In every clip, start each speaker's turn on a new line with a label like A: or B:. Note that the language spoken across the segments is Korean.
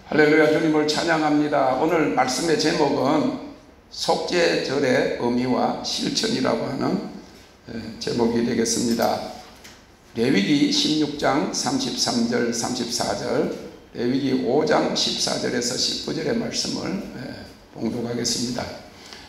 A: 할렐루야, 주님을 찬양합니다. 오늘 말씀의 제목은 속죄절의 의미와 실천이라고 하는 제목이 되겠습니다. 레위기 16장 33절 34절, 레위기 5장 14절에서 19절의 말씀을 봉독하겠습니다.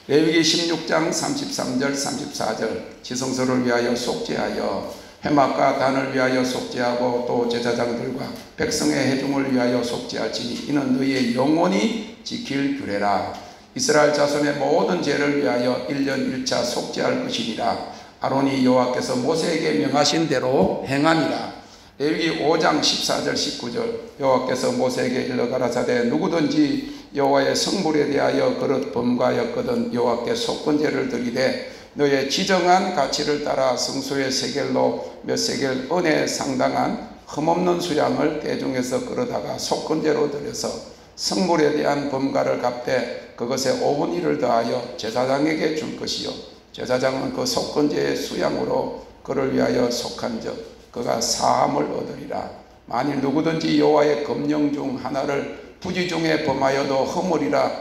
A: 레위기 16장 33절 34절, 지성소를 위하여 속죄하여 해막과 단을 위하여 속죄하고 또 제사장들과 백성의 회중을 위하여 속죄할지니 이는 너희의 영원히 지킬 규례라. 이스라엘 자손의 모든 죄를 위하여 1년 1차 속죄할 것이니라. 아론이 여호와께서 모세에게 명하신 대로 행하니라. 레위기 5장 14절 19절, 여호와께서 모세에게 일러 가라사대 누구든지 여호와의 성물에 대하여 그릇 범과였거든 여호와께 속건제를 드리되 너의 지정한 가치를 따라 성소의 세겔로 몇 세겔 은에 상당한 흠없는 수양을 대중에서 끌어다가 속건제로 드려서 성물에 대한 범과를 갚되 그것에 5분의 1을 더하여 제사장에게 줄 것이요 제사장은 그 속건제의 수양으로 그를 위하여 속한즉 그가 사함을 얻으리라. 만일 누구든지 여호와의 금령 중 하나를 부지 중에 범하여도 허물이라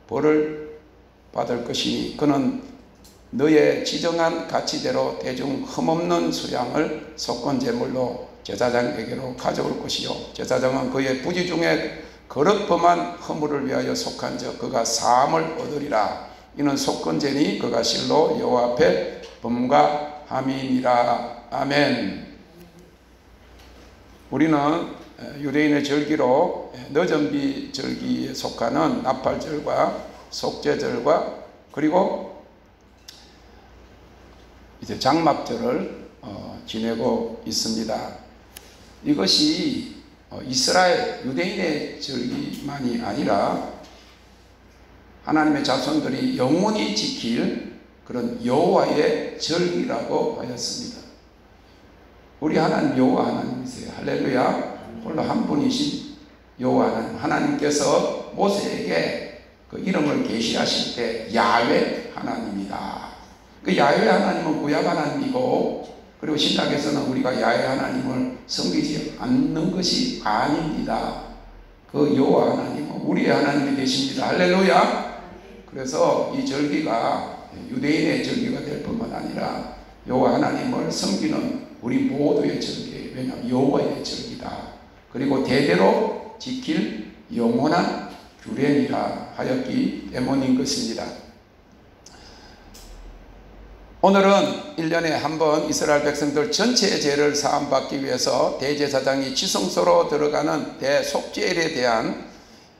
A: 벌을 받을 것이니 그는 너의 지정한 가치대로 대중 흠없는 수양을 속건제물로 제사장에게로 가져올 것이요 제사장은 그의 부지 중에 그릇 범한 허물을 위하여 속한즉 그가 사함을 얻으리라. 이는 속건제니 그가 실로 여호와 앞에 범과함이니라. 아멘. 우리는 유대인의 절기로 너전비 절기에 속하는 나팔절과 속죄절과 그리고 이제 장막절을 지내고 있습니다. 이것이 이스라엘 유대인의 절기만이 아니라 하나님의 자손들이 영원히 지킬 그런 여호와의 절기라고 하였습니다. 우리 하나님 여호와 하나님이세요. 할렐루야. 홀로 한 분이신 여호와 하나님, 하나님께서 모세에게 그 이름을 계시하실 때 야훼 하나님이다. 그 야훼 하나님은 구약 하나님이고, 그리고 신약에서는 우리가 야훼 하나님을 섬기지 않는 것이 아닙니다. 그 여호와 하나님은 우리의 하나님이 되십니다. 할렐루야. 그래서 이 절기가 유대인의 절기가 될 뿐만 아니라 여호와 하나님을 섬기는 우리 모두의 절기예요. 왜냐하면 여호와의 절기다. 그리고 대대로 지킬 영원한 규례니라 하였기 때문인 것입니다. 오늘은 1년에 한 번 이스라엘 백성들 전체의 죄를 사함받기 위해서 대제사장이 지성소로 들어가는 대속죄일에 대한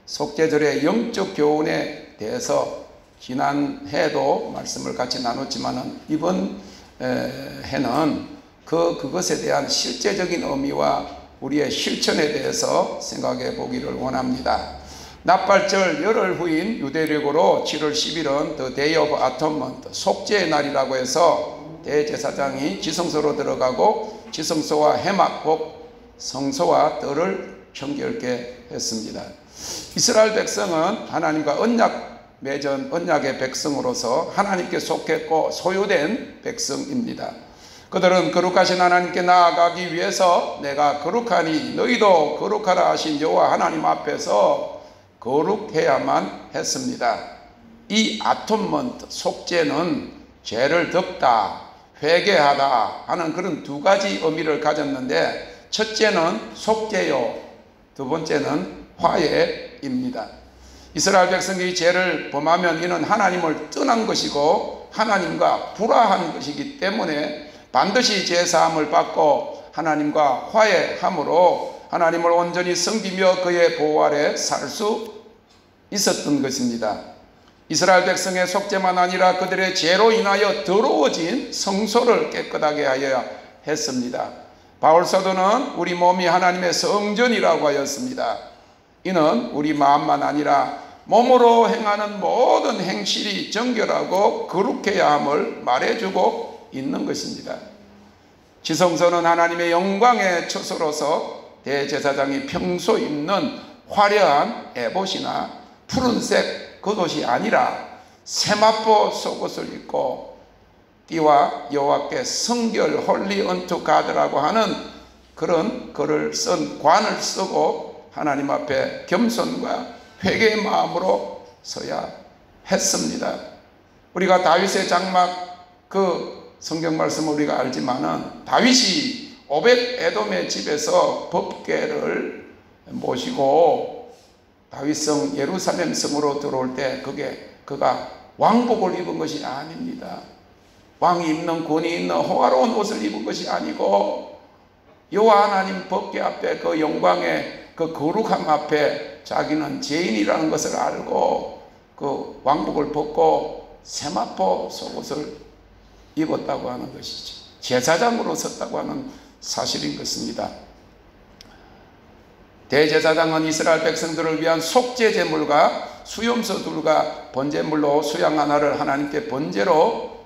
A: 속죄절의 영적 교훈에 대해서 지난해도 말씀을 같이 나눴지만 이번 해는 그것에 대한 실제적인 의미와 우리의 실천에 대해서 생각해 보기를 원합니다. 나팔절 열흘 후인 유대력으로 7월 10일은 The Day of Atonement, 속죄의 날이라고 해서 대제사장이 지성소로 들어가고 지성소와 해막 곧 성소와 뜰을 청결케 했습니다. 이스라엘 백성은 하나님과 언약 맺은 언약의 백성으로서 하나님께 속했고 소유된 백성입니다. 그들은 거룩하신 하나님께 나아가기 위해서 내가 거룩하니 너희도 거룩하라 하신 여호와 하나님 앞에서 거룩해야만 했습니다. 이 아톤먼트 속죄는 죄를 덮다, 회개하다 하는 그런 두 가지 의미를 가졌는데, 첫째는 속죄요, 두 번째는 화해입니다. 이스라엘 백성이 죄를 범하면 이는 하나님을 떠난 것이고 하나님과 불화한 것이기 때문에 반드시 죄사함을 받고 하나님과 화해함으로 하나님을 온전히 섬기며 그의 보호 아래 살 수 있었던 것입니다. 이스라엘 백성의 속죄만 아니라 그들의 죄로 인하여 더러워진 성소를 깨끗하게 하여야 했습니다. 바울 사도는 우리 몸이 하나님의 성전이라고 하였습니다. 이는 우리 마음만 아니라 몸으로 행하는 모든 행실이 정결하고 거룩해야 함을 말해주고 있는 것입니다. 지성소는 하나님의 영광의 처소로서 대제사장이 평소 입는 화려한 에봇이나 푸른색 겉옷이 아니라 세마포 속옷을 입고 띠와 여호와께 성결 홀리 언투 가드라고 하는 그런 글을 쓴 관을 쓰고 하나님 앞에 겸손과 회개의 마음으로 서야 했습니다. 우리가 다윗의 장막 그 성경 말씀을 우리가 알지만은 다윗이 오벳 에돔의 집에서 법궤를 모시고 다윗성 예루살렘 성으로 들어올 때 그가 왕복을 입은 것이 아닙니다. 왕이 입는 권위 있는 호화로운 옷을 입은 것이 아니고 여호와 하나님 법궤 앞에 그 영광의 그 거룩함 앞에 자기는 죄인이라는 것을 알고 그 왕복을 벗고 세마포 속옷을 입었다고 하는 것이죠. 제사장으로 섰다고 하는 사실인 것입니다. 대제사장은 이스라엘 백성들을 위한 속죄 제물과 수염소 둘과 번제물로 수양 하나를 하나님께 번제로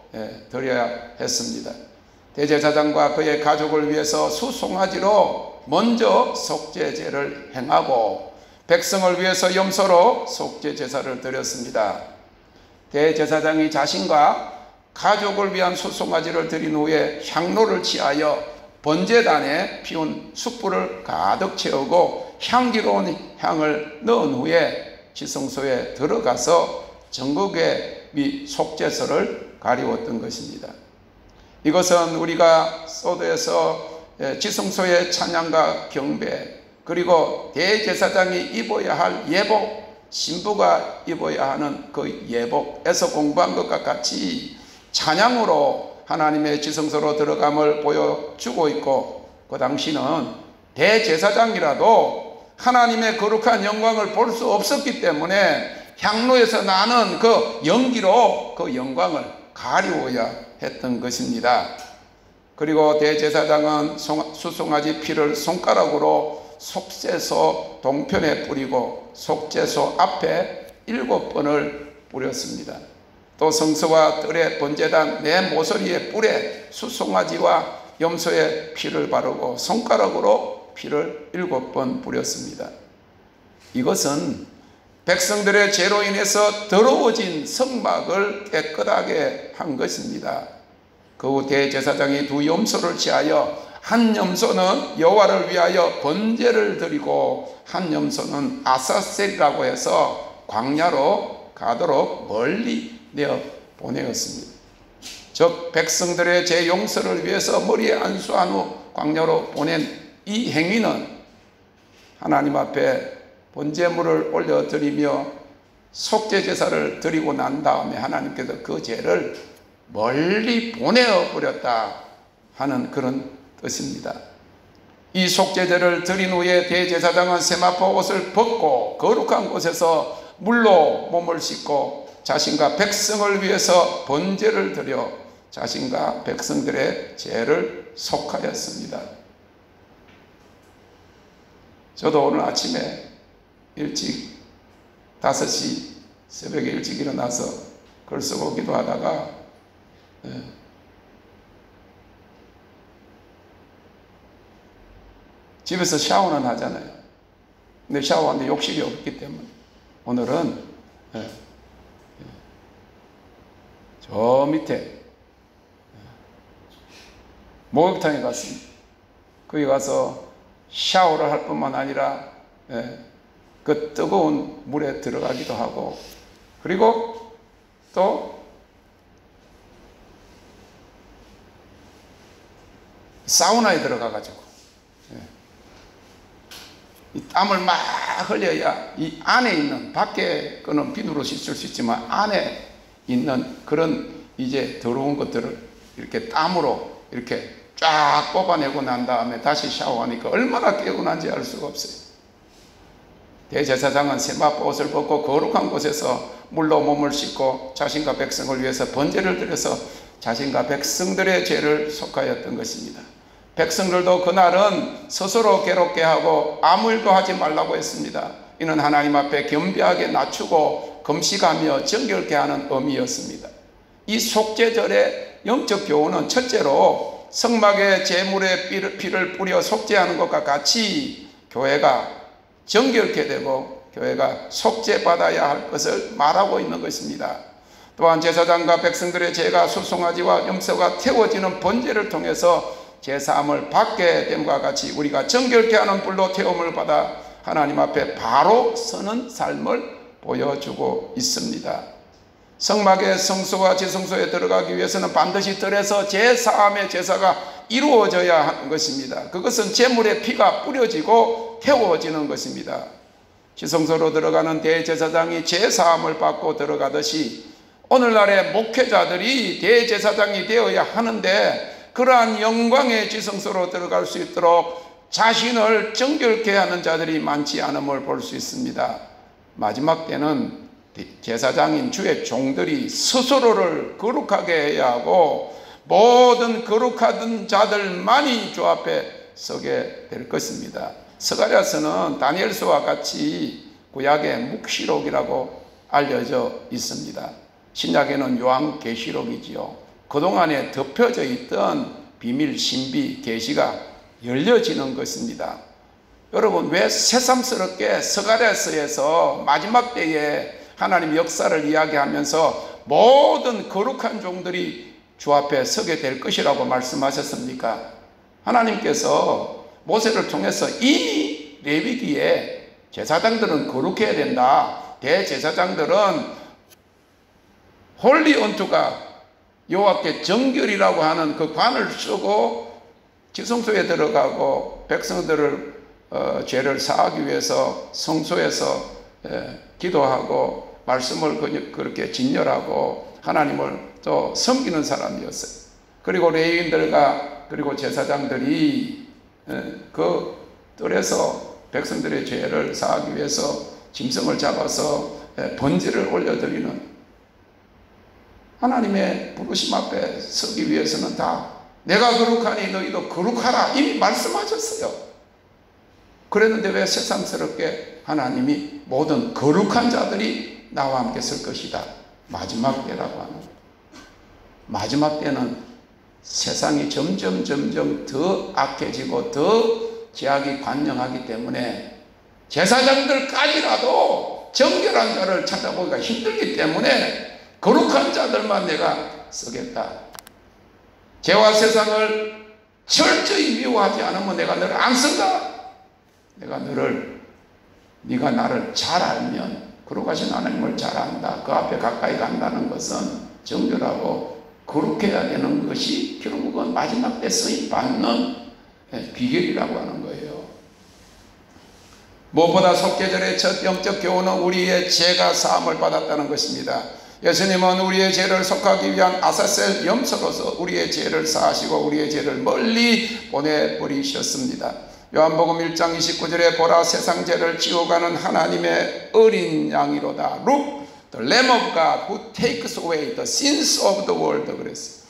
A: 드려야 했습니다. 대제사장과 그의 가족을 위해서 수송아지로 먼저 속죄제를 행하고 백성을 위해서 염소로 속죄 제사를 드렸습니다. 대제사장이 자신과 가족을 위한 수송아지를 드린 후에 향로를 취하여 번제단에 피운 숯불을 가득 채우고 향기로운 향을 넣은 후에 지성소에 들어가서 전국의 미 속죄소를 가리웠던 것입니다. 이것은 우리가 소도에서 지성소의 찬양과 경배, 그리고 대제사장이 입어야 할 예복, 신부가 입어야 하는 그 예복에서 공부한 것과 같이 찬양으로 하나님의 지성소로 들어감을 보여주고 있고, 그 당시는 대제사장이라도 하나님의 거룩한 영광을 볼 수 없었기 때문에 향로에서 나는 그 연기로 그 영광을 가리워야 했던 것입니다. 그리고 대제사장은 수송아지 피를 손가락으로 속죄소 동편에 뿌리고 속죄소 앞에 7번을 뿌렸습니다. 또 성소와 뜰의 번제단 내 모서리의 뿔에 수송아지와 염소의 피를 바르고 손가락으로 피를 7번 뿌렸습니다. 이것은 백성들의 죄로 인해서 더러워진 성막을 깨끗하게 한 것입니다. 그 후 대제사장이 두 염소를 취하여 한 염소는 여호와를 위하여 번제를 드리고 한 염소는 아사셀이라고 해서 광야로 가도록 멀리 내어 보내었습니다. 즉 백성들의 죄 용서를 위해서 머리에 안수한 후 광야로 보낸 이 행위는 하나님 앞에 번제물을 올려드리며 속죄제사를 드리고 난 다음에 하나님께서 그 죄를 멀리 보내어버렸다 하는 그런 뜻입니다. 이 속죄제를 드린 후에 대제사장은 세마포 옷을 벗고 거룩한 곳에서 물로 몸을 씻고 자신과 백성을 위해서 번제를 드려 자신과 백성들의 죄를 속하였습니다. 저도 오늘 아침에 일찍 5시 새벽에 일찍 일어나서 글 쓰고 기도하다가 집에서 샤워는 하잖아요. 근데 샤워하는데 욕실이 없기 때문에 오늘은 저 밑에 목욕탕에 갔습니다. 거기 가서 샤워를 할 뿐만 아니라 그 뜨거운 물에 들어가기도 하고, 그리고 또 사우나에 들어가가지고 이 땀을 막 흘려야 이 안에 있는, 밖에 거는 비누로 씻을 수 있지만 안에 있는 그런 이제 더러운 것들을 이렇게 땀으로 이렇게 쫙 뽑아내고 난 다음에 다시 샤워하니까 얼마나 개운한지 알 수가 없어요. 대제사장은 세마포 옷을 벗고 거룩한 곳에서 물로 몸을 씻고 자신과 백성을 위해서 번제를 드려서 자신과 백성들의 죄를 속하였던 것입니다. 백성들도 그날은 스스로 괴롭게 하고 아무 일도 하지 말라고 했습니다. 이는 하나님 앞에 겸비하게 낮추고 금식하며 정결케 하는 의미였습니다. 이 속죄절의 영적 교훈은 첫째로 성막의 제물에 피를 뿌려 속죄하는 것과 같이 교회가 정결케 되고 교회가 속죄받아야 할 것을 말하고 있는 것입니다. 또한 제사장과 백성들의 죄가 수송아지와 염소가 태워지는 번제를 통해서 제사함을 받게 됨과 같이 우리가 정결케 하는 불로 태움을 받아 하나님 앞에 바로 서는 삶을 보여주고 있습니다. 성막의 성소와 지성소에 들어가기 위해서는 반드시 들에서 제사함의 제사가 이루어져야 하는 것입니다. 그것은 제물의 피가 뿌려지고 태워지는 것입니다. 지성소로 들어가는 대제사장이 제사함을 받고 들어가듯이 오늘날의 목회자들이 대제사장이 되어야 하는데, 그러한 영광의 지성소로 들어갈 수 있도록 자신을 정결케 하는 자들이 많지 않음을 볼 수 있습니다. 마지막 때는 제사장인 주의 종들이 스스로를 거룩하게 해야 하고 모든 거룩하던 자들만이 주 앞에 서게 될 것입니다. 스가랴서는 다니엘서와 같이 구약의 묵시록이라고 알려져 있습니다. 신약에는 요한계시록이지요. 그동안에 덮여져 있던 비밀, 신비, 계시가 열려지는 것입니다. 여러분, 왜 새삼스럽게 스가랴서에서 마지막 때에 하나님 역사를 이야기하면서 모든 거룩한 종들이 주 앞에 서게 될 것이라고 말씀하셨습니까? 하나님께서 모세를 통해서 이미 레위기에 제사장들은 거룩해야 된다, 대제사장들은 홀리 언투가 여호와께 정결이라고 하는 그 관을 쓰고 지성소에 들어가고 백성들을 죄를 사하기 위해서 성소에서 기도하고 말씀을 그렇게 진열하고 하나님을 또 섬기는 사람이었어요. 그리고 레위인들과 그리고 제사장들이 그 뜰에서 백성들의 죄를 사하기 위해서 짐승을 잡아서 번제를 올려드리는, 하나님의 부르심 앞에 서기 위해서는 다 내가 거룩하니 너희도 거룩하라 이미 말씀하셨어요. 그랬는데 왜 새삼스럽게 하나님이 모든 거룩한 자들이 나와 함께 설 것이다, 마지막 때라고 하는 거예요. 마지막 때는 세상이 점점 더 악해지고 더 죄악이 관영하기 때문에 제사장들까지라도 정결한 자를 찾아보기가 힘들기 때문에 거룩한 자들만 내가 쓰겠다. 죄와 세상을 철저히 미워하지 않으면 내가 너를 안 쓴다. 네가 나를 잘 알면, 거룩하신 하나님을 잘 안다, 그 앞에 가까이 간다는 것은 정결하고 거룩해야 되는 것이 결국은 마지막 때 쓰임받는 비결이라고 하는 거예요. 무엇보다 속죄절의 첫 영적 교훈은 우리의 죄가 사함을 받았다는 것입니다. 예수님은 우리의 죄를 속하기 위한 아사셀 염소로서 우리의 죄를 사하시고 우리의 죄를 멀리 보내버리셨습니다. 요한복음 1장 29절에 보라, 세상 죄를 지워가는 하나님의 어린 양이로다. Look, the Lamb of God who takes away the sins of the world. 그랬어요.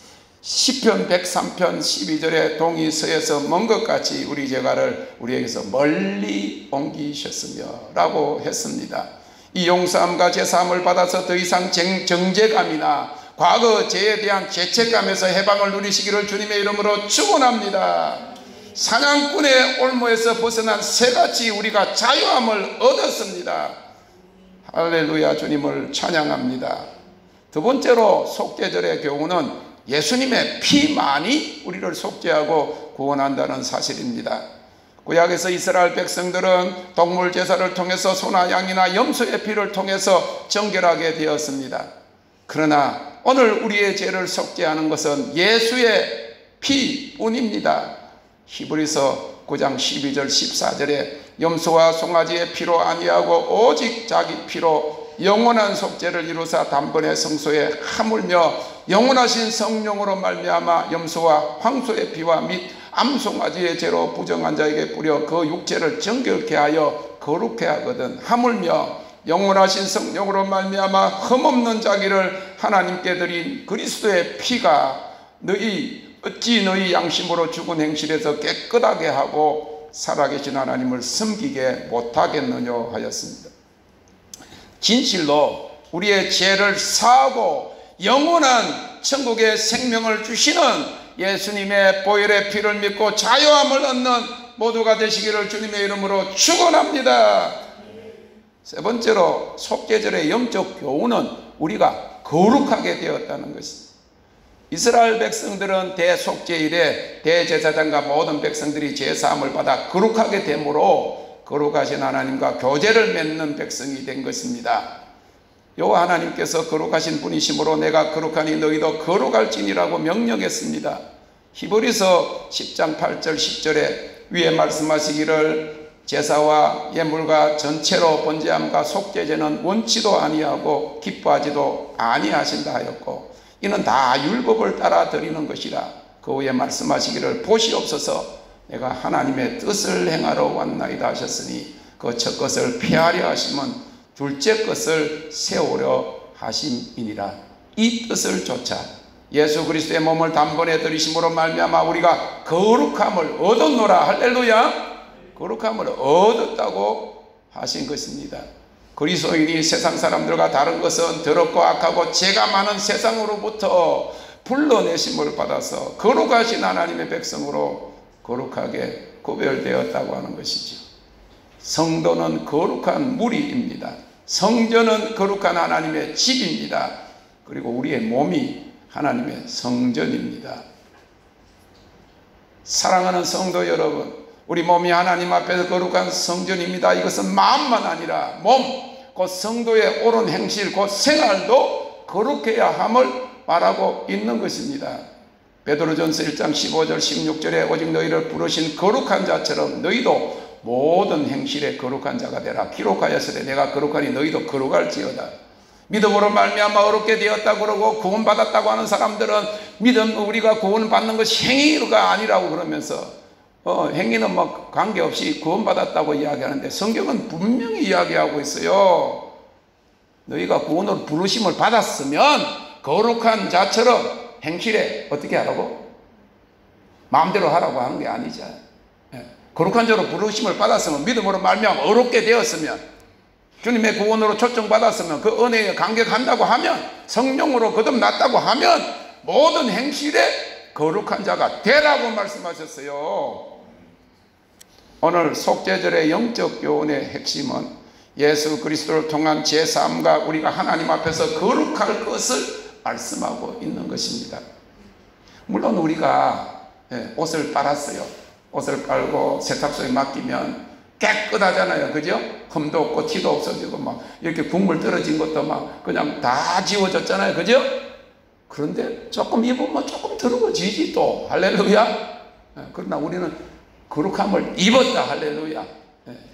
A: 시편 103편 12절에 동이 서에서 먼 것 같이 우리 죄가를 우리에게서 멀리 옮기셨으며 라고 했습니다. 이 용서함과 제사함을 받아서 더 이상 정죄감이나 과거 죄에 대한 죄책감에서 해방을 누리시기를 주님의 이름으로 축원합니다. 사냥꾼의 올무에서 벗어난 새같이 우리가 자유함을 얻었습니다. 할렐루야, 주님을 찬양합니다. 두 번째로 속죄절의 교훈은 예수님의 피만이 우리를 속죄하고 구원한다는 사실입니다. 구약에서 이스라엘 백성들은 동물 제사를 통해서 소나 양이나 염소의 피를 통해서 정결하게 되었습니다. 그러나 오늘 우리의 죄를 속죄하는 것은 예수의 피뿐입니다. 히브리서 9장 12절 14절에 염소와 송아지의 피로 아니하고 오직 자기 피로 영원한 속죄를 이루사 단번에 성소에 하물며 영원하신 성령으로 말미암아 염소와 황소의 피와 및 암송아지의 죄로 부정한 자에게 뿌려 그 육체를 정결케 하여 거룩케 하거든. 하물며 영원하신 성령으로 말미암아 흠없는 자기를 하나님께 드린 그리스도의 피가 어찌 너희 양심으로 죽은 행실에서 깨끗하게 하고 살아계신 하나님을 섬기게 못하겠느냐 하였습니다. 진실로 우리의 죄를 사하고 영원한 천국의 생명을 주시는 예수님의 보혈의 피를 믿고 자유함을 얻는 모두가 되시기를 주님의 이름으로 축원합니다. 세 번째로 속죄절의 영적 교훈은 우리가 거룩하게 되었다는 것입니다. 이스라엘 백성들은 대속죄일에 대제사장과 모든 백성들이 제사함을 받아 거룩하게 되므로 거룩하신 하나님과 교제를 맺는 백성이 된 것입니다. 여호와 하나님께서 거룩하신 분이시므로 내가 거룩하니 너희도 거룩할지니라고 명령했습니다. 히브리서 10장 8절 10절에 위에 말씀하시기를 제사와 예물과 전체로 번제함과 속죄제는 원치도 아니하고 기뻐하지도 아니하신다 하였고 이는 다 율법을 따라 드리는 것이라. 그 후에 말씀하시기를 보시옵소서 내가 하나님의 뜻을 행하러 왔나이다 하셨으니 그 첫 것을 폐하려 하심은 둘째 것을 세우려 하심이니라. 이 뜻을 좇아 예수 그리스도의 몸을 단번에 들이심으로 말미암아 우리가 거룩함을 얻었노라. 할렐루야. 거룩함을 얻었다고 하신 것입니다. 그리스도인이 세상 사람들과 다른 것은 더럽고 악하고 죄가 많은 세상으로부터 불러내심을 받아서 거룩하신 하나님의 백성으로 거룩하게 구별되었다고 하는 것이죠. 성도는 거룩한 무리입니다. 성전은 거룩한 하나님의 집입니다. 그리고 우리의 몸이 하나님의 성전입니다. 사랑하는 성도 여러분, 우리 몸이 하나님 앞에서 거룩한 성전입니다. 이것은 마음만 아니라 몸, 곧 성도의 옳은 행실, 곧 생활도 거룩해야 함을 말하고 있는 것입니다. 베드로전서 1장 15절 16절에 오직 너희를 부르신 거룩한 자처럼 너희도 모든 행실에 거룩한 자가 되라. 기록하였으되 내가 거룩하니 너희도 거룩할지어다. 믿음으로 말미암아 어렵게 되었다 그러고 구원받았다고 하는 사람들은 믿음 우리가 구원받는 것이 행위가 아니라고 그러면서 행위는 뭐 관계없이 구원받았다고 이야기하는데 성경은 분명히 이야기하고 있어요. 너희가 구원으로 부르심을 받았으면 거룩한 자처럼 행실에 어떻게 하라고? 마음대로 하라고 하는 게 아니죠. 거룩한 자로 부르심을 받았으면 믿음으로 말미암아 어렵게 되었으면 주님의 구원으로 초청받았으면 그 은혜에 감격한다고 하면 성령으로 거듭났다고 하면 모든 행실에 거룩한 자가 되라고 말씀하셨어요. 오늘 속죄절의 영적 교훈의 핵심은 예수 그리스도를 통한 제사함과 우리가 하나님 앞에서 거룩할 것을 말씀하고 있는 것입니다. 물론 우리가 옷을 빨았어요. 옷을 빨고 세탁소에 맡기면 깨끗하잖아요. 그죠? 흠도 없고 티도 없어지고 막 이렇게 국물 떨어진 것도 막 그냥 다 지워졌잖아요. 그죠? 그런데 조금 입으면 조금 더러워지지 또. 할렐루야. 그러나 우리는 거룩함을 입었다. 할렐루야.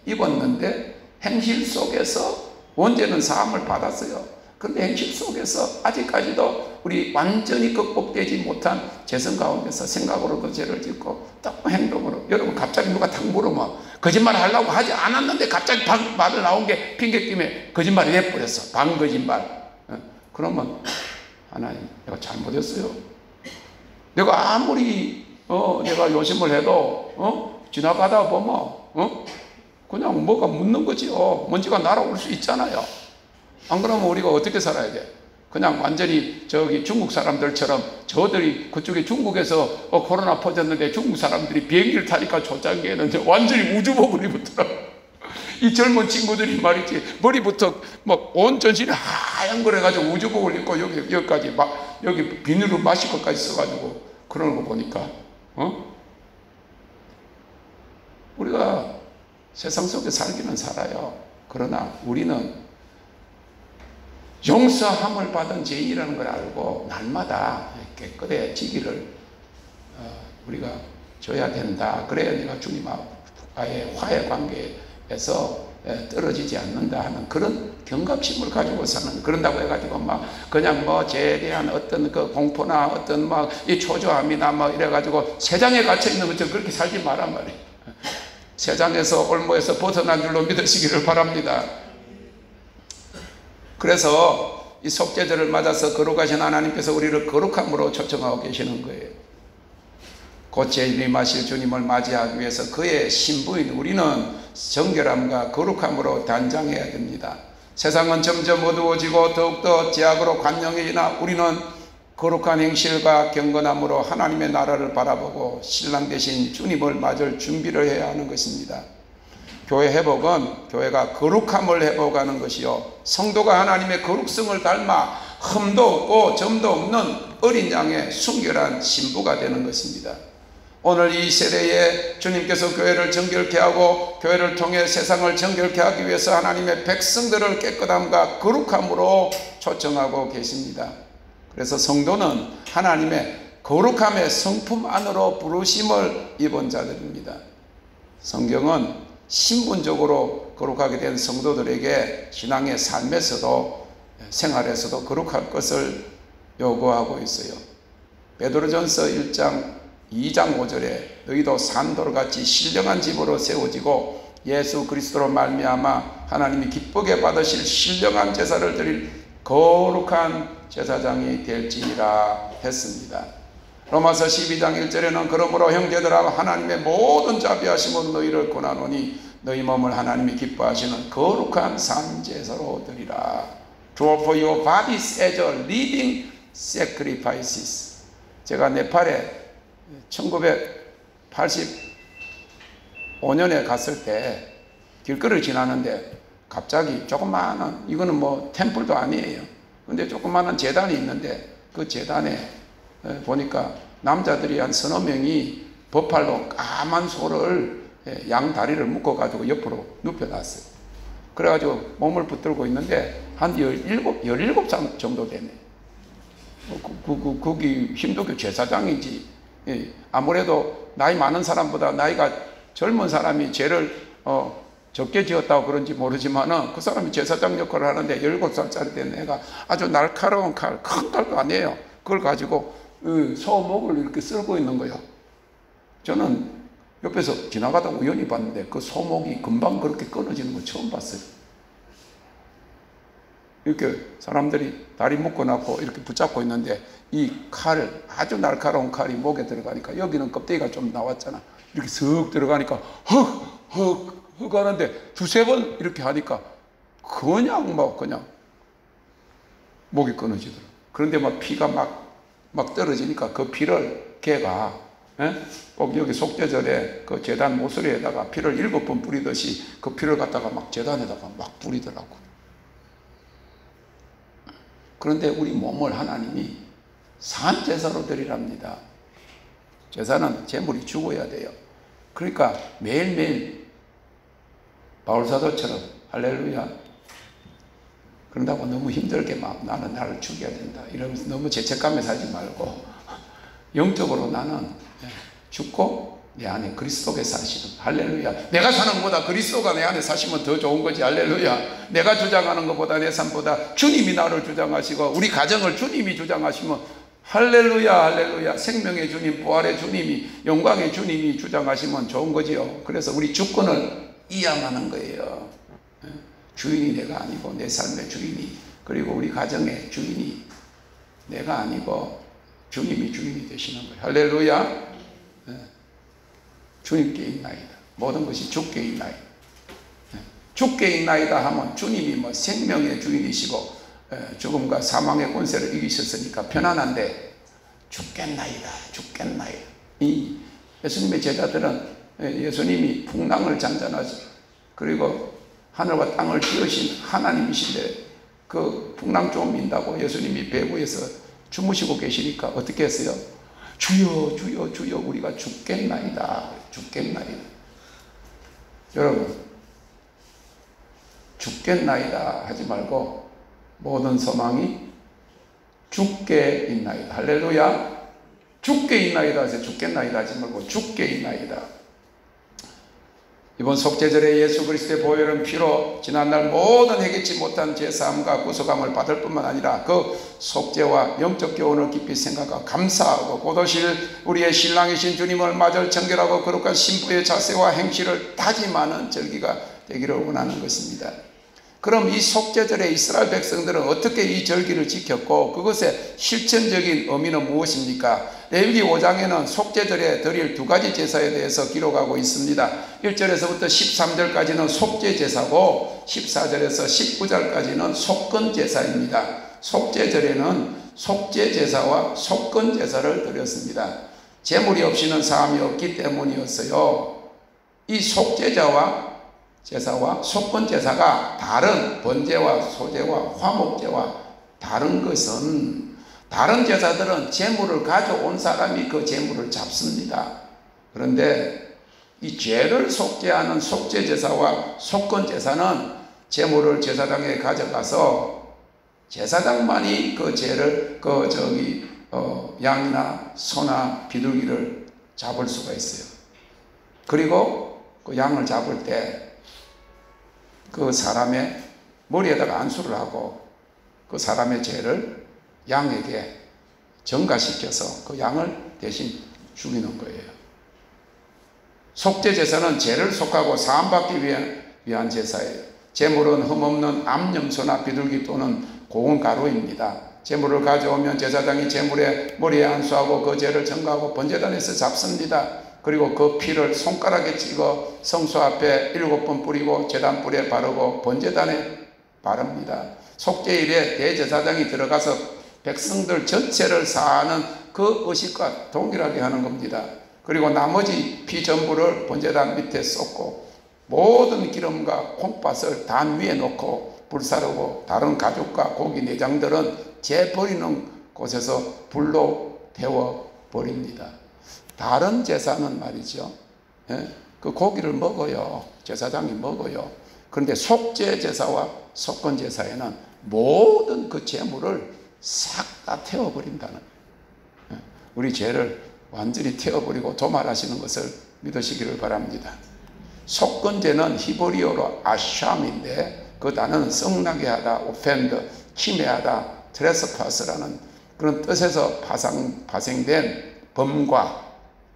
A: 입었는데 행실 속에서 원죄는 사함을 받았어요. 그런데 행실 속에서 아직까지도 우리 완전히 극복되지 못한 죄성 가운데서 생각으로도 죄를 짓고 또 행동으로. 여러분 갑자기 누가 탁 물으면 거짓말 하려고 하지 않았는데 갑자기 말을 나온 게 핑계김에 거짓말이 돼버렸어. 반거짓말. 그러면 하나님 내가 잘못했어요. 내가 아무리 내가 요심을 해도 지나가다 보면 그냥 뭐가 묻는 거지요. 먼지가 날아올 수 있잖아요. 안 그러면 우리가 어떻게 살아야 돼? 그냥 완전히 저기 중국 사람들처럼 저들이 그쪽에 중국에서 코로나 퍼졌는데 중국 사람들이 비행기를 타니까 초창기에는 완전히 우주복을 입었더라고. 이 젊은 친구들이 말이지 머리부터 막 온 전신이 하얀 걸 해가지고 우주복을 입고 여기까지 막 여기 비닐로 마스크까지 써가지고 그러는 거 보니까 우리가 세상 속에 살기는 살아요. 그러나 우리는 용서함을 받은 죄인이라는 걸 알고 날마다 깨끗해지기를 우리가 줘야 된다. 그래야 내가 주님과의 화해 관계에서 떨어지지 않는다 하는 그런 경각심을 가지고 사는. 그런다고 해가지고 막 그냥 뭐 죄에 대한 어떤 그 공포나 어떤 막 이 초조함이나 뭐 이래가지고 세상에 갇혀 있는 것처럼 그렇게 살지 말란 말이에요. 세상에서 올무에서 벗어난 줄로 믿으시기를 바랍니다. 그래서 이 속죄절을 맞아서 거룩하신 하나님께서 우리를 거룩함으로 초청하고 계시는 거예요. 곧 재림하실 주님을 맞이하기 위해서 그의 신부인 우리는 정결함과 거룩함으로 단장해야 됩니다. 세상은 점점 어두워지고 더욱더 죄악으로 관영해지나 우리는 거룩한 행실과 경건함으로 하나님의 나라를 바라보고 신랑 되신 주님을 맞을 준비를 해야 하는 것입니다. 교회 회복은 교회가 거룩함을 회복하는 것이요, 성도가 하나님의 거룩성을 닮아 흠도 없고 점도 없는 어린 양의 순결한 신부가 되는 것입니다. 오늘 이 세대에 주님께서 교회를 정결케 하고 교회를 통해 세상을 정결케 하기 위해서 하나님의 백성들을 깨끗함과 거룩함으로 초청하고 계십니다. 그래서 성도는 하나님의 거룩함의 성품 안으로 부르심을 입은 자들입니다. 성경은 신분적으로 거룩하게 된 성도들에게 신앙의 삶에서도 생활에서도 거룩할 것을 요구하고 있어요. 베드로전서 1장 2장 5절에 너희도 산돌같이 신령한 집으로 세워지고 예수 그리스도로 말미암아 하나님이 기쁘게 받으실 신령한 제사를 드릴 거룩한 제사장이 될지니라 했습니다. 로마서 12장 1절에는 그러므로 형제들아 하나님의 모든 자비하심은 너희를 권하노니 너희 몸을 하나님이 기뻐하시는 거룩한 산제사로 드리라. To offer your bodies as a living sacrifices. 제가 네팔에 1985년에 갔을 때 길거리를 지나는데 갑자기 조그마한, 이거는 뭐 템플도 아니에요. 근데 조그마한 제단이 있는데 그 제단에 보니까 남자들이 한 서너 명이 버팔로 까만 소를 양 다리를 묶어가지고 옆으로 눕혀놨어요. 그래가지고 몸을 붙들고 있는데 한 17살 정도 되네. 거기 힌두교 제사장이지. 아무래도 나이 많은 사람보다 나이가 젊은 사람이 죄를 적게 지었다고 그런지 모르지만은 그 사람이 제사장 역할을 하는데 17살짜리 된 애가 아주 날카로운 칼, 큰 칼도 아니에요. 그걸 가지고 소 목을 이렇게 썰고 있는 거예요. 저는 옆에서 지나가다 우연히 봤는데 그 소목이 금방 그렇게 끊어지는 거 처음 봤어요. 이렇게 사람들이 다리 묶어놓고 이렇게 붙잡고 있는데 이 칼을, 아주 날카로운 칼이 목에 들어가니까 여기는 껍데기가 좀 나왔잖아. 이렇게 슥 들어가니까 헉 하는데 두세 번 이렇게 하니까 그냥 목이 끊어지더라고요. 그런데 막 피가 막 떨어지니까 그 피를 걔가 꼭 여기 속죄절에 그 제단 모서리에다가 피를 7번 뿌리듯이 그 피를 갖다가 막 제단에다가 막 뿌리더라고. 그런데 우리 몸을 하나님이 산제사로 드리랍니다. 제사는 제물이 죽어야 돼요. 그러니까 매일매일 바울사도처럼 할렐루야 그런다고 너무 힘들게 막 나는 나를 죽여야 된다 이러면서 너무 죄책감에 살지 말고 영적으로 나는 죽고 내 안에 그리스도가 사시는 할렐루야. 내가 사는 것보다 그리스도가 내 안에 사시면 더 좋은 거지. 할렐루야. 내가 주장하는 것보다 내 삶보다 주님이 나를 주장하시고 우리 가정을 주님이 주장하시면 할렐루야 할렐루야. 생명의 주님, 부활의 주님이, 영광의 주님이 주장하시면 좋은 거지요. 그래서 우리 주권을 이양하는 거예요. 주인이 내가 아니고 내 삶의 주인이, 그리고 우리 가정의 주인이 내가 아니고 주님이 주인이 되시는 거예요. 할렐루야. 주님께 있나이다. 모든 것이 주께 있나이다. 주께 있나이다 하면 주님이 뭐 생명의 주인이시고 죽음과 사망의 권세를 이기셨으니까 편안한데 죽겠나이다. 이 예수님의 제자들은 예수님이 풍랑을 잔잔하죠. 그리고 하늘과 땅을 지으신 하나님이신데 그 풍랑 좀 민다고 예수님이 배부에서 주무시고 계시니까 어떻게 했어요? 주여 주여 주여 우리가 죽겠나이다. 여러분 죽겠나이다 하지 말고 모든 소망이 죽게 있나이다. 할렐루야. 죽게 있나이다 해서 죽겠나이다 하지 말고 죽게 있나이다. 이번 속죄절에 예수 그리스도의 보혈은 피로 지난날 모든 해결치 못한 죄사함과 구속함을 받을 뿐만 아니라 그 속죄와 영적 교훈을 깊이 생각하고 감사하고 곧 오실 우리의 신랑이신 주님을 맞을 정결하고 거룩한 신부의 자세와 행실을 다짐하는 절기가 되기를 원하는 것입니다. 그럼 이 속죄절에 이스라엘 백성들은 어떻게 이 절기를 지켰고 그것의 실천적인 의미는 무엇입니까? 레위기 5장에는 속죄절에 드릴 두 가지 제사에 대해서 기록하고 있습니다. 1절에서부터 13절까지는 속죄제사고 14절에서 19절까지는 속건제사입니다. 속죄절에는 속죄제사와 속건제사를 드렸습니다. 제물이 없이는 사함이 없기 때문이었어요. 이 속죄제사와 속건제사가 다른 번제와 소제와 화목제와 다른 것은, 다른 제사들은 제물을 가져온 사람이 그 제물을 잡습니다. 그런데 이 죄를 속죄하는 속죄제사와 속건제사는 제물을 제사장에 가져가서 제사장만이 그 죄를 양이나 소나 비둘기를 잡을 수가 있어요. 그리고 그 양을 잡을 때 그 사람의 머리에다가 안수를 하고 그 사람의 죄를 양에게 전가시켜서 그 양을 대신 죽이는 거예요. 속죄제사는 죄를 속하고 사함받기 위한 제사예요. 제물은 흠없는 암염소나 비둘기 또는 고운 가루입니다. 제물을 가져오면 제사장이 제물에 머리에 안수하고 그 죄를 전가하고 번제단에서 잡습니다. 그리고 그 피를 손가락에 찍어 성소 앞에 7번 뿌리고 제단불에 바르고 번제단에 바릅니다. 속죄일에 대제사장이 들어가서 백성들 전체를 사하는 그 의식과 동일하게 하는 겁니다. 그리고 나머지 피 전부를 번제단 밑에 쏟고 모든 기름과 콩팥을 단 위에 놓고 불사르고 다른 가죽과 고기 내장들은 재 버리는 곳에서 불로 태워 버립니다. 다른 제사는 말이죠, 그 고기를 먹어요. 제사장이 먹어요. 그런데 속죄제사와 속건제사에는 모든 그 재물을 싹 다 태워버린다는, 우리 죄를 완전히 태워버리고 도말하시는 것을 믿으시기를 바랍니다. 속건제는 히브리어로 아샴인데 그 단어는 썩나게 하다, 오펜드, 침해하다, 트레스파스라는 그런 뜻에서 파생된 범과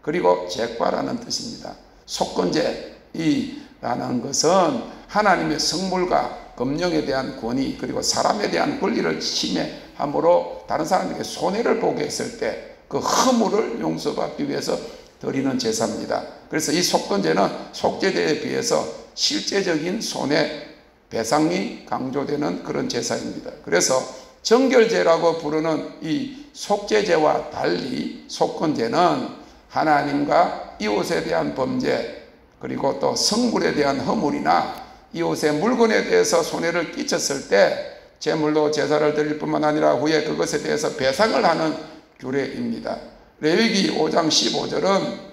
A: 그리고 죄과라는 뜻입니다. 속건제라는 것은 하나님의 성물과 금령에 대한 권위 그리고 사람에 대한 권리를 침해함으로 다른 사람에게 손해를 보게 했을 때 그 허물을 용서받기 위해서 드리는 제사입니다. 그래서 이 속건제는 속죄제에 비해서 실제적인 손해 배상이 강조되는 그런 제사입니다. 그래서 정결제라고 부르는 이 속죄제와 달리 속건제는 하나님과 이웃에 대한 범죄 그리고 또 성물에 대한 허물이나 이웃의 물건에 대해서 손해를 끼쳤을 때 제물로 제사를 드릴 뿐만 아니라 후에 그것에 대해서 배상을 하는 규례입니다. 레위기 5장 15절은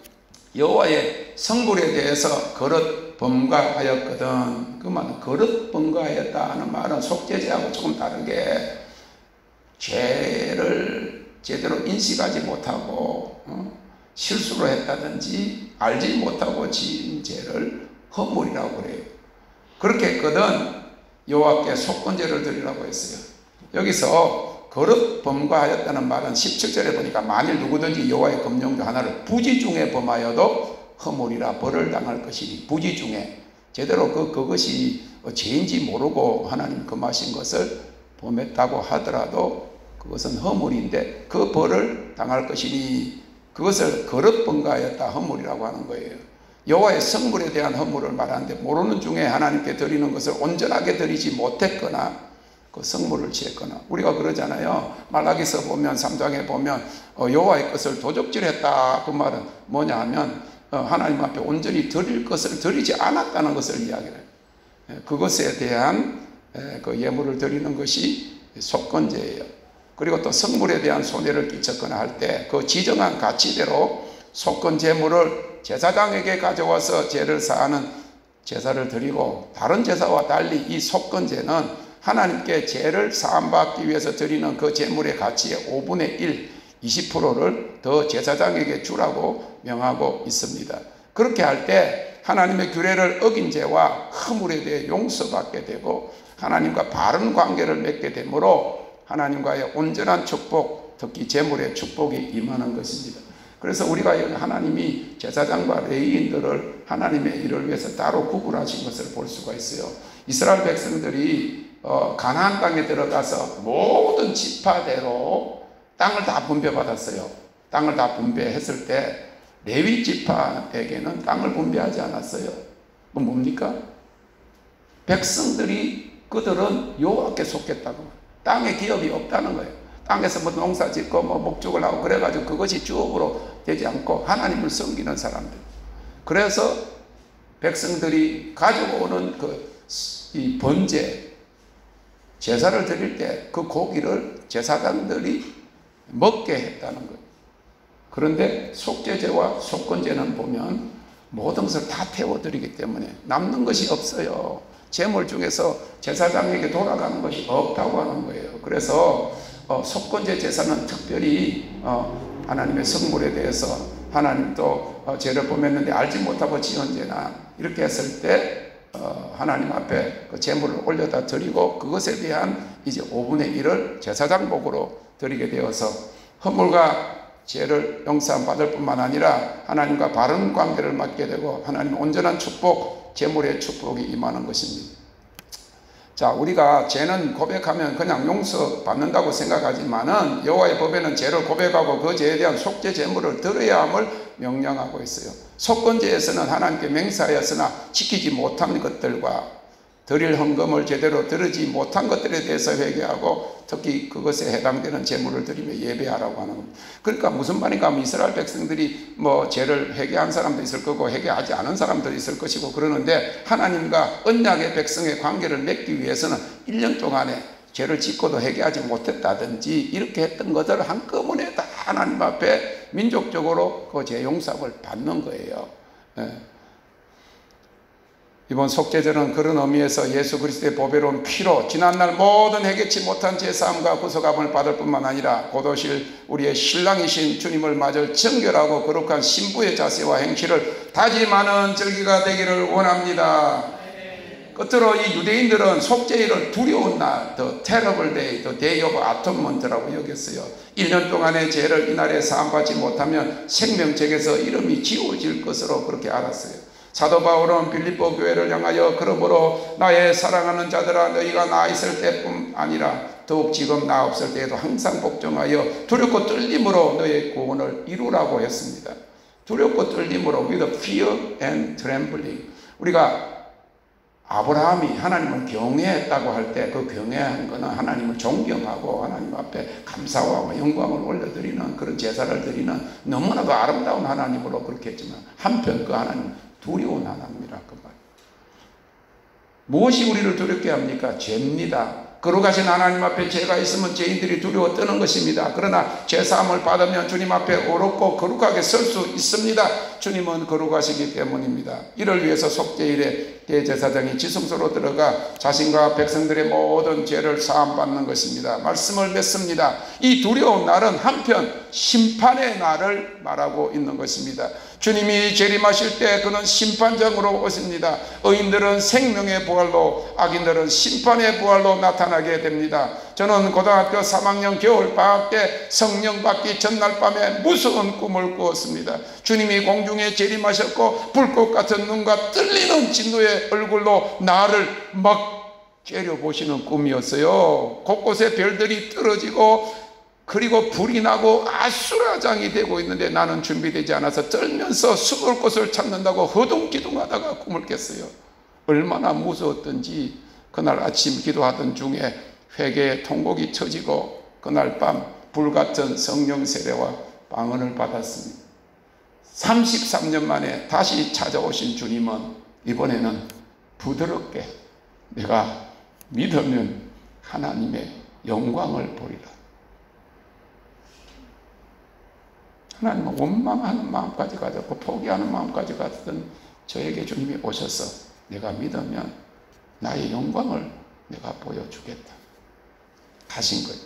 A: 여호와의 성물에 대해서 거릇 범과하였거든. 그 말은 거릇 범과하였다 하는 말은 속죄제하고 조금 다른 게 죄를 제대로 인식하지 못하고 실수를 했다든지 알지 못하고 지은 죄를 허물이라고 그래요. 그렇게 했거든 여호와께 속건제를 드리라고 했어요. 여기서 거듭 범과하였다는 말은 17절에 보니까 만일 누구든지 여호와의 금령 중 하나를 부지 중에 범하여도 허물이라 벌을 당할 것이니, 부지 중에 제대로 그것이 죄인지 모르고 하나님 금하신 것을 범했다고 하더라도 그것은 허물인데 그 벌을 당할 것이니 그것을 거듭 범과하였다 허물이라고 하는 거예요. 여호와의 성물에 대한 허물을 말하는데 모르는 중에 하나님께 드리는 것을 온전하게 드리지 못했거나 그 성물을 취했거나, 우리가 그러잖아요. 말라기서 보면 3장에 보면 여호와의 것을 도적질했다. 그 말은 뭐냐 하면 하나님 앞에 온전히 드릴 것을 드리지 않았다는 것을 이야기해요. 그것에 대한 그 예물을 드리는 것이 속건제예요. 그리고 또 성물에 대한 손해를 끼쳤거나 할 때 그 지정한 가치대로 속건 제물을 제사장에게 가져와서 죄를 사하는 제사를 드리고, 다른 제사와 달리 이 속건제는 하나님께 죄를 사함받기 위해서 드리는 그 제물의 가치의 5분의 1, 20%를 더 제사장에게 주라고 명하고 있습니다. 그렇게 할 때 하나님의 규례를 어긴 죄와 허물에 대해 용서받게 되고 하나님과 바른 관계를 맺게 되므로 하나님과의 온전한 축복, 특히 제물의 축복이 임하는 것입니다. 그래서 우리가 하나님이 제사장과 레위인들을 하나님의 일을 위해서 따로 구분하신 것을 볼 수가 있어요. 이스라엘 백성들이 가나안 땅에 들어가서 모든 지파대로 땅을 다 분배받았어요. 땅을 다 분배했을 때 레위 지파에게는 땅을 분배하지 않았어요. 뭡니까? 백성들이 그들은 여호와께 속했다고, 땅에 기업이 없다는 거예요. 땅에서 뭐 농사 짓고 뭐 목축을 하고 그래가지고 그것이 주업으로 되지 않고 하나님을 섬기는 사람들. 그래서 백성들이 가지고 오는 이 번제, 제사를 드릴 때 그 고기를 제사장들이 먹게 했다는 거예요. 그런데 속죄제와 속건제는 보면 모든 것을 다 태워드리기 때문에 남는 것이 없어요. 제물 중에서 제사장에게 돌아가는 것이 없다고 하는 거예요. 그래서 속건제 제사는 특별히 하나님의 성물에 대해서 하나님도 죄를 범했는데 알지 못하고 지은 죄나 이렇게 했을 때 하나님 앞에 그 제물을 올려다 드리고 그것에 대한 이제 5분의 1을 제사장복으로 드리게 되어서 허물과 죄를 용서 받을 뿐만 아니라 하나님과 바른 관계를 맺게 되고 하나님 온전한 축복, 제물의 축복이 임하는 것입니다. 자, 우리가 죄는 고백하면 그냥 용서받는다고 생각하지만은 여호와의 법에는 죄를 고백하고 그 죄에 대한 속죄 제물을 드려야 함을 명령하고 있어요. 속건제에서는 하나님께 맹세하였으나 지키지 못한 것들과 드릴 헌금을 제대로 드리지 못한 것들에 대해서 회개하고 특히 그것에 해당되는 제물을 드리며 예배하라고 하는 겁니다. 그러니까 무슨 말인가 하면 이스라엘 백성들이 뭐 죄를 회개한 사람도 있을 거고 회개하지 않은 사람도 있을 것이고 그러는데 하나님과 언약의 백성의 관계를 맺기 위해서는 1년 동안에 죄를 짓고도 회개하지 못했다든지 이렇게 했던 것을 한꺼번에 다 하나님 앞에 민족적으로 그 죄 용서를 받는 거예요. 이번 속죄절은 그런 의미에서 예수 그리스도의 보배로운 피로 지난날 모든 해결치 못한 죄사함과 구속함을 받을 뿐만 아니라 곧 오실 우리의 신랑이신 주님을 맞을 정결하고 거룩한 신부의 자세와 행실을 다짐하는 절기가 되기를 원합니다. 끝으로 이 유대인들은 속죄일을 두려운 날, The Terrible Day, The Day of Atonement라고 여겼어요. 1년 동안의 죄를 이날에 사함받지 못하면 생명책에서 이름이 지워질 것으로 그렇게 알았어요. 사도 바울은 빌립보 교회를 향하여 그러므로 나의 사랑하는 자들아 너희가 나 있을 때뿐 아니라 더욱 지금 나 없을 때에도 항상 복종하여 두렵고 떨림으로 너의 구원을 이루라고 했습니다. 두렵고 떨림으로 with fear and trembling. 우리가 아브라함이 하나님을 경외했다고 할 때 그 경외한 것은 하나님을 존경하고 하나님 앞에 감사와 영광을 올려드리는 그런 제사를 드리는 너무나도 아름다운 하나님으로 그렇게 했지만 한편 그 하나님은 두려운 하나님이라 그 말. 무엇이 우리를 두렵게 합니까? 죄입니다. 거룩하신 하나님 앞에 죄가 있으면 죄인들이 두려워 떠는 것입니다. 그러나 죄사함을 받으면 주님 앞에 어렵고 거룩하게 설 수 있습니다. 주님은 거룩하시기 때문입니다. 이를 위해서 속죄일에 대제사장이 지성소로 들어가 자신과 백성들의 모든 죄를 사함받는 것입니다. 말씀을 맺습니다. 이 두려운 날은 한편 심판의 날을 말하고 있는 것입니다. 주님이 재림하실 때 그는 심판장으로 오십니다. 의인들은 생명의 부활로 악인들은 심판의 부활로 나타나게 됩니다. 저는 고등학교 3학년 겨울방학 때 성령 받기 전날 밤에 무서운 꿈을 꾸었습니다. 주님이 공중에 재림하셨고 불꽃 같은 눈과 떨리는 진노의 얼굴로 나를 막 째려보시는 꿈이었어요. 곳곳에 별들이 떨어지고 그리고 불이 나고 아수라장이 되고 있는데 나는 준비되지 않아서 떨면서 숨을 곳을 찾는다고 허둥기둥하다가 꿈을 깼어요. 얼마나 무서웠던지 그날 아침 기도하던 중에 회개의 통곡이 쳐지고 그날 밤 불같은 성령 세례와 방언을 받았습니다. 33년 만에 다시 찾아오신 주님은 이번에는 부드럽게 내가 믿으면 하나님의 영광을 보리라. 하나님은 원망하는 마음까지 가졌고 포기하는 마음까지 가졌던 저에게 주님이 오셔서 내가 믿으면 나의 영광을 내가 보여주겠다 하신 거예요.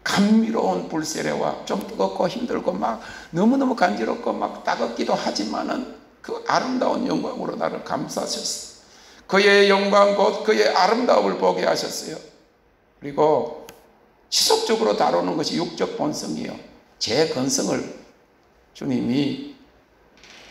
A: 감미로운 불세례와 좀 뜨겁고 힘들고 막 너무너무 간지럽고 막 따갑기도 하지만은 그 아름다운 영광으로 나를 감싸셨어요. 그의 영광 곧 그의 아름다움을 보게 하셨어요. 그리고 지속적으로 다루는 것이 육적 본성이요. 제 근성을 주님이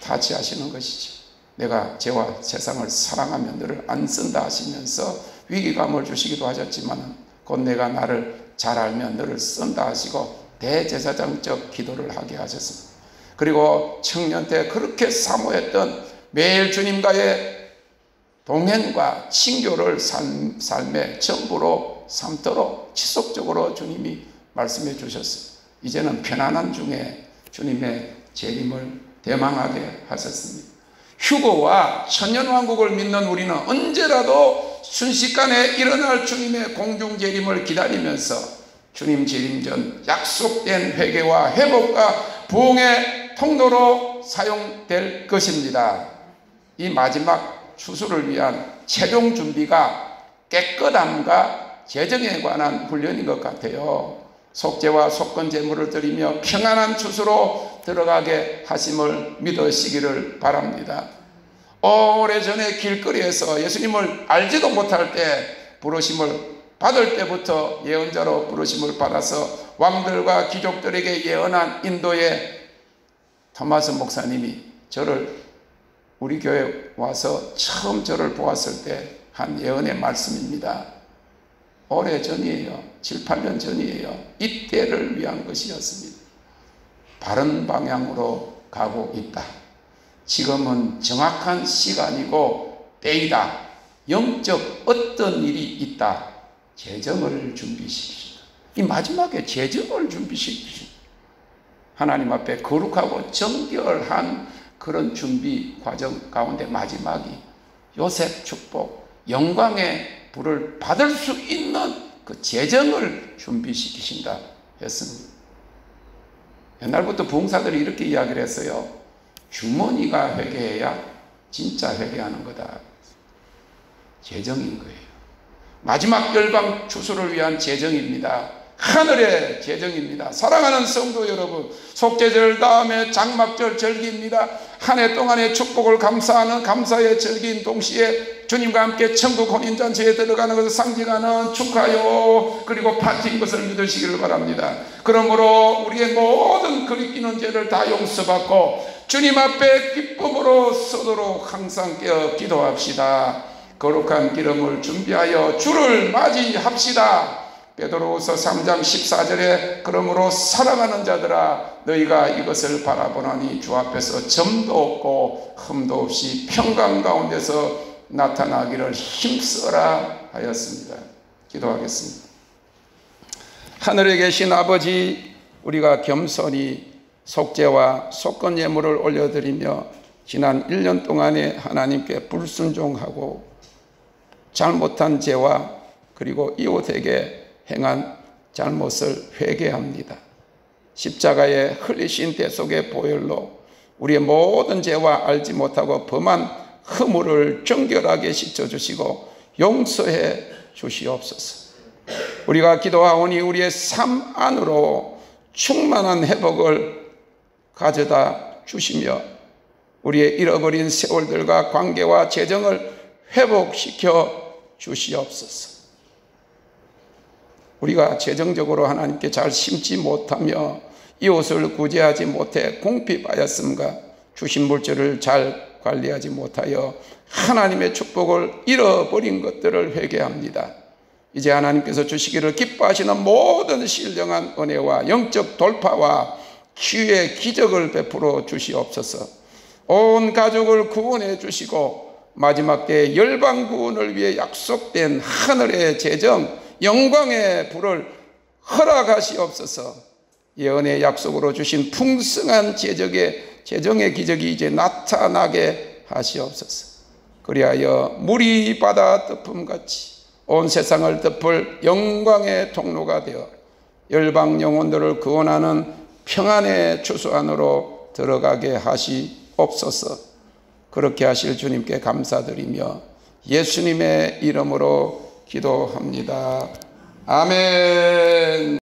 A: 타치하시는 것이죠. 내가 죄와 세상을 사랑하며 너를 안 쓴다 하시면서 위기감을 주시기도 하셨지만 곧 내가 나를 잘 알면 너를 쓴다 하시고 대제사장적 기도를 하게 하셨습니다. 그리고 청년 때 그렇게 사모했던 매일 주님과의 동행과 친교를 삶의 전부로 삼도록 지속적으로 주님이 말씀해 주셨어요. 이제는 편안한 중에 주님의 재림을 대망하게 하셨습니다. 휴거와 천년왕국을 믿는 우리는 언제라도 순식간에 일어날 주님의 공중 재림을 기다리면서 주님 재림 전 약속된 회개와 회복과 부흥의 통로로 사용될 것입니다. 이 마지막 추수를 위한 최종 준비가 깨끗함과 재정에 관한 훈련인 것 같아요. 속죄와 속건 제물을 드리며 평안한 추수로 들어가게 하심을 믿으시기를 바랍니다. 오래전에 길거리에서 예수님을 알지도 못할 때 부르심을 받을 때부터 예언자로 부르심을 받아서 왕들과 귀족들에게 예언한 인도의 토마스 목사님이 우리 교회 와서 처음 저를 보았을 때 한 예언의 말씀입니다. 오래전이에요. 7, 8년 전이에요. 이때를 위한 것이었습니다. 바른 방향으로 가고 있다. 지금은 정확한 시간이고 때이다. 영적 어떤 일이 있다. 재정을 준비시키신다. 이 마지막에 재정을 준비시키신다. 하나님 앞에 거룩하고 정결한 그런 준비 과정 가운데 마지막이 요셉 축복, 영광의 불을 받을 수 있는 그 재정을 준비시키신다 했습니다. 옛날부터 부흥사들이 이렇게 이야기를 했어요. 주머니가 회개해야 진짜 회개하는 거다. 재정인 거예요. 마지막 열방 추수를 위한 재정입니다. 하늘의 재정입니다. 사랑하는 성도 여러분, 속죄절 다음에 장막절 절기입니다. 한 해 동안의 축복을 감사하는 감사의 절기인 동시에 주님과 함께 천국 혼인잔치에 들어가는 것을 상징하는 축하요 그리고 파티인 것을 믿으시기를 바랍니다. 그러므로 우리의 모든 그리끼는 죄를 다 용서받고 주님 앞에 기쁨으로 서도록 항상 깨어 기도합시다. 거룩한 기름을 준비하여 주를 맞이합시다. 베드로후서 3장 14절에 그러므로 사랑하는 자들아 너희가 이것을 바라보나니 주 앞에서 점도 없고 흠도 없이 평강 가운데서 나타나기를 힘써라 하였습니다. 기도하겠습니다. 하늘에 계신 아버지, 우리가 겸손히 속죄와 속건 예물을 올려드리며 지난 1년 동안에 하나님께 불순종하고 잘못한 죄와 그리고 이웃에게 행한 잘못을 회개합니다. 십자가에 흘리신 대속의 보혈로 우리의 모든 죄와 알지 못하고 범한 허물을 정결하게 씻어주시고 용서해 주시옵소서. 우리가 기도하오니 우리의 삶 안으로 충만한 회복을 가져다 주시며 우리의 잃어버린 세월들과 관계와 재정을 회복시켜 주시옵소서. 우리가 재정적으로 하나님께 잘 심지 못하며 이웃을 구제하지 못해 궁핍하였음과 주신 물질을 잘 관리하지 못하여 하나님의 축복을 잃어버린 것들을 회개합니다. 이제 하나님께서 주시기를 기뻐하시는 모든 신령한 은혜와 영적 돌파와 치유의 기적을 베풀어 주시옵소서. 온 가족을 구원해 주시고 마지막 때의 열방 구원을 위해 약속된 하늘의 재정, 영광의 불을 허락하시옵소서. 예언의 약속으로 주신 풍성한 재정의 기적이 이제 나타나게 하시옵소서. 그리하여 물이 바다 덮음같이 온 세상을 덮을 영광의 통로가 되어 열방 영혼들을 구원하는 평안의 추수 안으로 들어가게 하시옵소서. 그렇게 하실 주님께 감사드리며 예수님의 이름으로 기도합니다. 아멘.